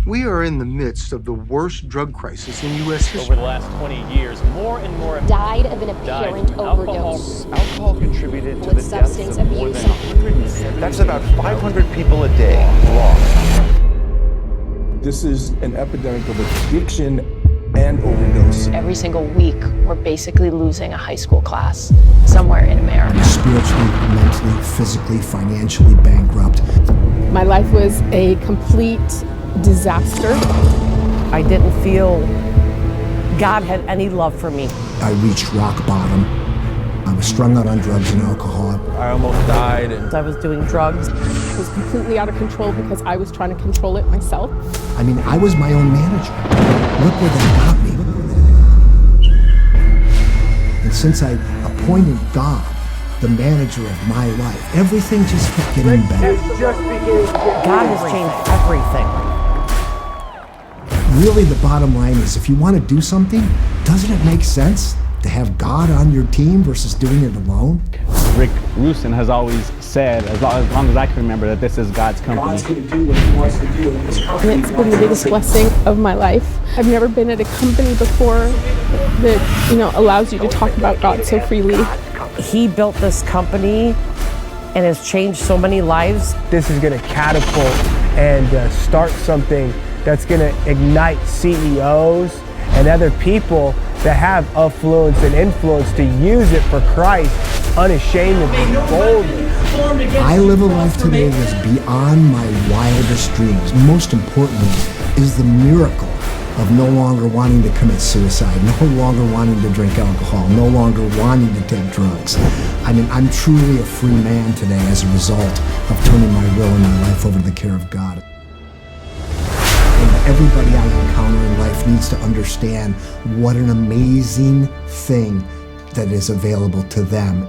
We are in the midst of the worst drug crisis in U.S. history. Over the last 20 years, more and more died of an apparent overdose. Alcohol contributed to with the deaths substance of more abuse. than 170. That's about 500 people a day lost. This is an epidemic of addiction and overdose. Every single week, we're basically losing a high school class somewhere in America. Spiritually, mentally, physically, financially bankrupt. My life was a complete disaster. I didn't feel God had any love for me. I reached rock bottom. I was strung out on drugs and alcohol. I almost died. I was doing drugs. It was completely out of control because I was trying to control it myself. I mean, I was my own manager. Look where that got me. And since I appointed God the manager of my life, everything just kept getting better. God has changed everything. Really, the bottom line is, if you want to do something, doesn't it make sense to have God on your team versus doing it alone? Rick Rusin has always said, as long as I can remember, that this is God's company. God's going to do what he wants to do. And it's been the biggest blessing of my life. I've never been at a company before that, allows you to talk about God so freely. He built this company and has changed so many lives. This is going to catapult and start something that's going to ignite CEOs and other people that have affluence and influence to use it for Christ unashamedly, boldly. I live a life today that's beyond my wildest dreams. Most importantly is the miracle of no longer wanting to commit suicide, no longer wanting to drink alcohol, no longer wanting to take drugs. I mean, I'm truly a free man today as a result of turning my will and my life over to the care of God. And everybody I encounter in life needs to understand what an amazing thing that is available to them.